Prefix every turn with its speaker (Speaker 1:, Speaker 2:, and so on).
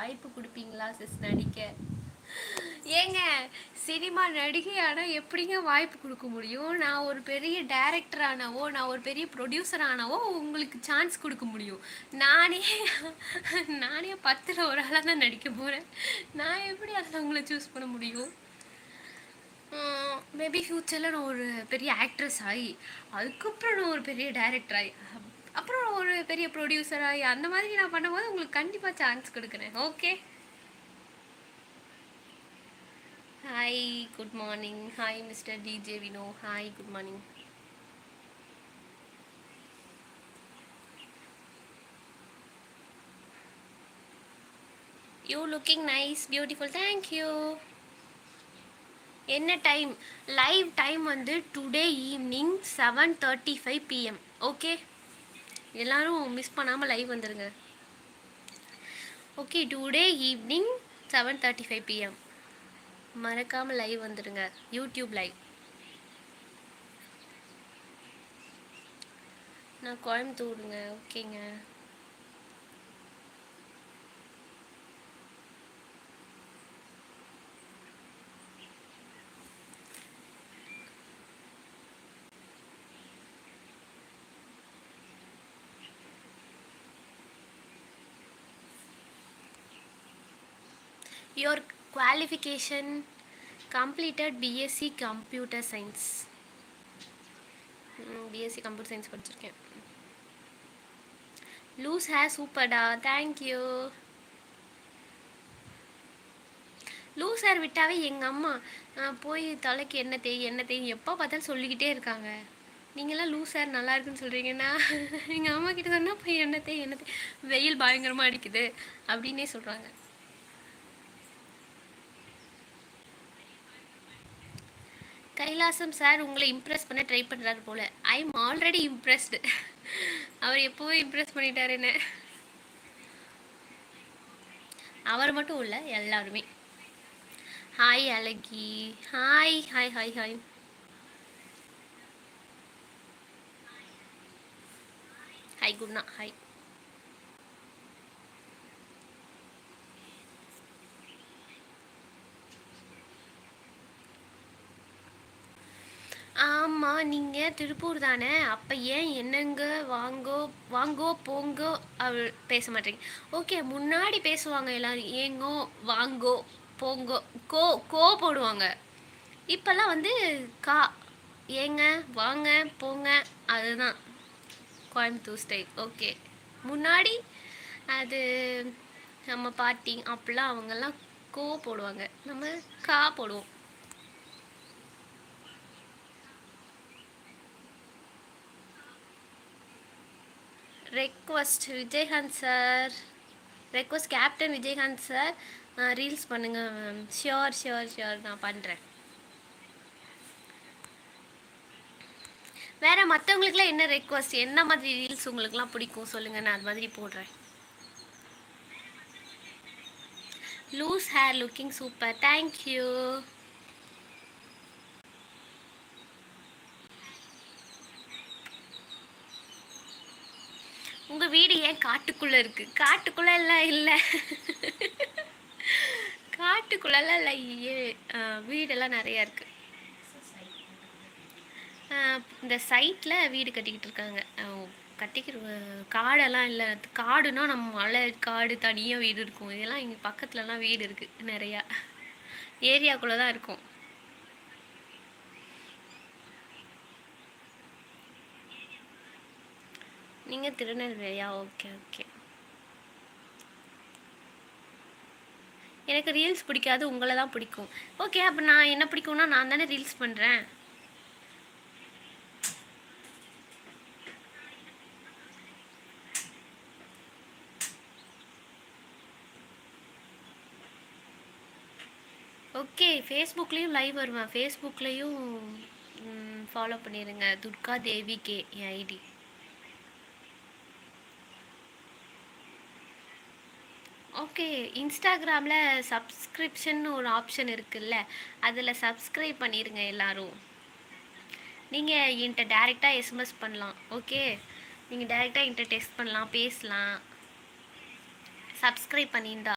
Speaker 1: வாய்ப்பு கொடுப்பீங்களா சிஸ் நடிக்க? ஏங்க சினிமா நடிகை ஆனால் எப்படிங்க வாய்ப்பு கொடுக்க முடியும்? நான் ஒரு பெரிய டைரக்டர் ஆனவோ, நான் ஒரு பெரிய ப்ரொடியூசர் ஆனவோ உங்களுக்கு சான்ஸ் கொடுக்க முடியும். நானே நானே 10ல் ஒரு ஆளாக தான் நடிக்க போகிறேன். நான் எப்படி அதில் உங்களை சூஸ் பண்ண முடியும்? மேபி ஃப்யூச்சரில் நான் ஒரு பெரிய ஆக்ட்ரஸ் ஆகி, அதுக்கப்புறம் நான் ஒரு பெரிய டைரக்டர் ஆகி, அப்புறம் ஒரு பெரிய ப்ரொடியூசர் ஆகி, அந்த மாதிரி நான் பண்ணும்போது உங்களுக்கு கண்டிப்பாக சான்ஸ் கொடுக்குறேன். Okay. Hi, good morning. Hi mister DJ Vino. Hi, good morning. You looking nice, beautiful. Thank you. என்ன டைம்? லைவ் டைம் வந்து டுடே ஈவினிங் 7:35 PM. ஓகே, எல்லாரும் மிஸ் பண்ணாமல் லைவ் வந்துடுங்க. Okay, today evening 7:35 PM. மறக்காமல் லைவ் வந்துடுங்க, யூடியூப் லைவ். நான் கோயம்புத்தூருங்க. ஓகேங்க. Your qualification completed BSc Computer Science. BSc Computer Science படிச்சிருக்கேன். லூஸ் ஹேர் சூப்பர்டா, தேங்க்யூ. லூஸ் ஹேர் விட்டாவே எங்கள் அம்மா போய் தலைக்கு எண்ணெய் தேய் எப்போ பார்த்தாலும் சொல்லிக்கிட்டே இருக்காங்க. நீங்களாம் லூஸ் ஹேர் நல்லா இருக்குன்னு சொல்கிறீங்கன்னா எங்கள் அம்மா கிட்ட சொன்னால் போய் எண்ணெய் தேய் வெயில் பயங்கரமாக அடிக்குது அப்படின்னே சொல்கிறாங்க. கைலாசம் சார் உங்களை இம்ப்ரெஸ் பண்ண ட்ரை பண்ணுறாரு போல். I am already impressed. அவர் எப்போவே இம்ப்ரெஸ் பண்ணிட்டாரு என்ன. அவர் மட்டும் இல்லை, எல்லாருமே. ஹாய் அழகி. Hi hi hi hi. Hi குட்னா. ஹாய். ஆமாம், நீங்கள் திருப்பூர் தானே? அப்போ ஏன் என்னங்க வாங்கோ வாங்கோ போங்கோ பேச மாட்டேங்க? ஓகே, முன்னாடி பேசுவாங்க எல்லோரும் ஏங்கோ வாங்கோ போங்கோ கோ கோ போடுவாங்க. இப்போல்லாம் வந்து கா, ஏங்க வாங்க போங்க, அதுதான் கோயம்புத்தூர் ஸ்டைல். ஓகே, முன்னாடி அது நம்ம பாட்டி அப்படிலாம் அவங்கெல்லாம் கோ போடுவாங்க, நம்ம கா போடுவோம். Request Vijayakanth sir, request captain Vijayakanth sir, reels பண்ணுங்கள் மேம். ஷியோர் ஷியோர் ஷியோர், நான் பண்ணுறேன். வேறு மற்றவங்களுக்குலாம் என்ன ரெக்வஸ்ட், என்ன மாதிரி ரீல்ஸ் உங்களுக்குலாம் பிடிக்கும் சொல்லுங்கள், நான் அது மாதிரி போடுறேன். Loose hair looking super, thank you. உங்கள் வீடு ஏன் காட்டுக்குள்ளே இருக்குது? காட்டுக்குள்ளே எல்லாம் இல்லை, காட்டுக்குள்ளெல்லாம் இல்லை, வீடெல்லாம் நிறையா இருக்குது. இந்த சைட்டில் வீடு கட்டிக்கிட்டு இருக்காங்க. காடெல்லாம் இல்லை. காடுனா நம்ம மலை காடு தனியாக வீடு இருக்கும். இதெல்லாம் இங்கே பக்கத்துலலாம் வீடு இருக்குது நிறையா, ஏரியாக்குள்ளே தான் இருக்கும். நீங்கள் திருநெல்வேலியா? Okay okay. எனக்கு ரீல்ஸ் பிடிக்காது, உங்களை தான் பிடிக்கும். ஓகே, அப்போ நான் என்ன பிடிக்கும்னா நான் தானே ரீல்ஸ் பண்ணுறேன். ஓகே, ஃபேஸ்புக்லேயும் லைவ் வருவேன். ஃபேஸ்புக்லேயும் ஃபாலோ பண்ணிடுங்க, Durga Devi K N ID. Okay, இன்ஸ்டாகிராமில் சப்ஸ்கிரிப்ஷன் ஒரு ஆப்ஷன் இருக்குல்ல, அதில் சப்ஸ்கிரைப் பண்ணிடுங்க எல்லோரும். நீங்கள் என்கிட்ட டேரெக்டாக எஸ்எம்எஸ் பண்ணலாம். ஓகே, நீங்கள் டேரெக்டாக என்கிட்ட டெக்ஸ்ட் பண்ணலாம், பேசலாம். சப்ஸ்கிரைப் பண்ணியிருந்தா